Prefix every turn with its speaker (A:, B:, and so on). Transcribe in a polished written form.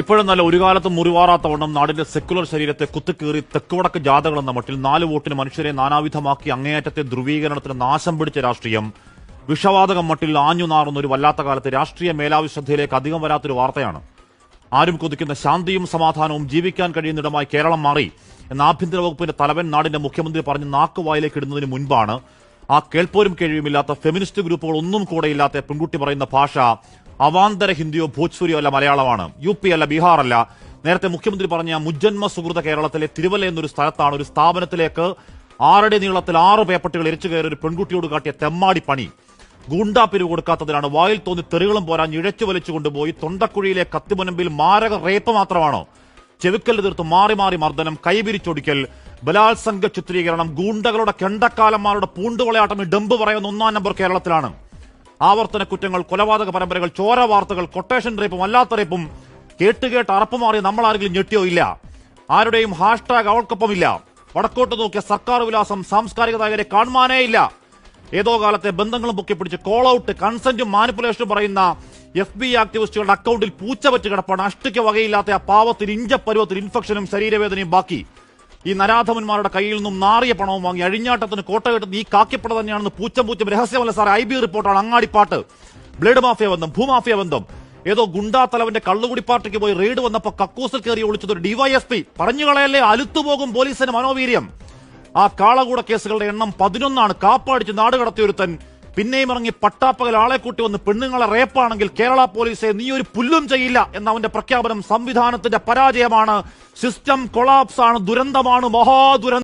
A: ഇപ്പോഴും നല്ല ഒരു കാലത്തും മുറിവാറാത്ത വണ്ണം നാടിന്റെ സെക്കുലർ ശരീരത്തെ കുത്തിക്കീറി തെക്കുവടക്ക് ജാഥകളെന്ന മട്ടിൽ 4 വോട്ടിന് മനുഷ്യരെ നാനാവിധമാക്കി അങ്ങേയറ്റത്തെ ധ്രുവീകരണത്തിന് നാശം പിടിച്ച രാഷ്ട്രീയം വിഷവാതകം മട്ടിൽ ആഞ്ഞു നാറുന്ന ഒരു വല്ലാത്ത കാലത്ത് രാഷ്ട്രീയ മേലാവിശ്രദ്ധയിലേക്ക് അധികം വരാത്തൊരു വാർത്തയാണ്. ആരും കൊതിക്കുന്ന ശാന്തിയും സമാധാനവും ജീവിക്കാൻ കഴിയുന്നിടമായി കേരളം മാറി എന്ന ആഭ്യന്തര വകുപ്പിന്റെ തലവൻ നാടിന്റെ മുഖ്യമന്ത്രി പറഞ്ഞ് നാക്കുവായിലേക്ക് ഇടുന്നതിന് മുൻപാണ് ആ കേൾപ്പോരും കഴിയുമില്ലാത്ത ഫെമിനിസ്റ്റ് ഗ്രൂപ്പുകൾ ഒന്നും കൂടെയില്ലാത്ത പെൺകുട്ടി പറയുന്ന ഭാഷ അവാന്തര ഹിന്ദിയോ ഭോജ്പുരിയോ അല്ല, മലയാളമാണ്. UP അല്ല, ബീഹാർ അല്ല. നേരത്തെ മുഖ്യമന്ത്രി പറഞ്ഞ മുജ്ജന്മ സുഹൃത കേരളത്തിലെ തിരുവല്ല എന്നൊരു സ്ഥലത്താണ് ഒരു സ്ഥാപനത്തിലേക്ക് 6 അടി നീളത്തിൽ 6 പേപ്പട്ടികൾ എരിച്ചു കയറി ഒരു പെൺകുട്ടിയോട് കാട്ടിയ തെമ്മാടി പണി. ഗൂണ്ടാപ്പിരിവ് കൊടുക്കാത്തതിനാണ്. വായിൽ തോന്നി തെറികളും പോരാൻ ഇഴച്ചു വലിച്ചു കൊണ്ടുപോയി തൊണ്ടക്കുഴിയിലെ കത്തിമുനമ്പിൽ മാരക റേപ്പ് മാത്രമാണോ? ചെവിക്കല്ല് തീർത്ത് മാറി മാറി മർദ്ദനം, കൈപിരിച്ചൊടിക്കൽ, ബലാത്സംഗ ചിത്രീകരണം, ഗൂണ്ടകളുടെ കെണ്ടക്കാലന്മാരുടെ പൂണ്ടുവളയാട്ടം ഈ ഡംബ് പറയുന്ന 1-ാം നമ്പർ കേരളത്തിലാണ്. ആവർത്തന കുറ്റങ്ങൾ, കൊലപാതക പരമ്പരകൾ, ചോര വാർത്തകൾ, കൊട്ടേഷൻ റേപ്പും അല്ലാത്ത റേപ്പും കേട്ടുകേട്ട് അറപ്പുമാറി നമ്മൾ ആരെങ്കിലും ഞെട്ടിയോ? ഇല്ല. ആരുടെയും ഹാഷ്ടാഗ് അവൾക്കൊപ്പമില്ല. വടക്കോട്ട് നോക്കിയ സർക്കാർ വിലാസം സാംസ്കാരിക നായകരെ കാണുവാനേ ഇല്ല. ഏതോ കാലത്തെ ബന്ധങ്ങളും പൊക്കിപ്പിടിച്ച് കോൾ ഔട്ട്, കൺസെന്റും മാനിപ്പുലേഷനും പറയുന്ന FBI ആക്ടിവിസ്റ്റുകളുടെ അക്കൗണ്ടിൽ പൂച്ച വെച്ച് കിടപ്പാണ്. അഷ്ടിക്ക് വകയില്ലാത്ത ആ പാവത്തിന് ഇഞ്ചപ്പരുവത്തിന് ഇൻഫെക്ഷനും ശരീരവേദനയും ബാക്കി. ഈ നരാധമന്മാരുടെ കയ്യിൽ നിന്നും നാറിയ പണവും വാങ്ങി അഴിഞ്ഞാട്ടത്തിന് കോട്ട കെട്ടുന്ന ഈ കാക്കിപ്പട തന്നെയാണെന്ന് പൂച്ചം രഹസ്യമല്ല സാർ. IB റിപ്പോർട്ടാണ്. അങ്ങാടിപ്പാട്ട്, ബ്ലേഡ് മാഫിയ ബന്ധം, ഭൂമാഫിയ ബന്ധം. ഏതോ ഗുണ്ടാ തലവന്റെ കള്ളുകുടി പാർട്ടിക്ക് പോയി റെയ്ഡ് വന്നപ്പോൾ കക്കൂസിൽ കയറി ഒളിച്ചത് ഒരു DYSP. പറഞ്ഞുകളയല്ലേ, അലുത്തുപോകും പോലീസിന് മനോവീര്യം. ആ കാളകൂട കേസുകളുടെ എണ്ണം 11ആണ്. കാപ്പടിച്ച് നാട് കടത്തിയൊരുത്തൻ പിന്നെയും ഇറങ്ങി പട്ടാപ്പകൽ ആളെ കൂട്ടി വന്ന് പെണ്ണുങ്ങളെ റേപ്പാണെങ്കിൽ കേരള പോലീസെ നീ ഒരു പുല്ലും ചെയ്യില്ല എന്ന അവന്റെ പ്രഖ്യാപനം സംവിധാനത്തിന്റെ പരാജയമാണ്. സിസ്റ്റം കൊളാപ്സ് ആണ്, ദുരന്തമാണ്, മഹാദുരന്തം.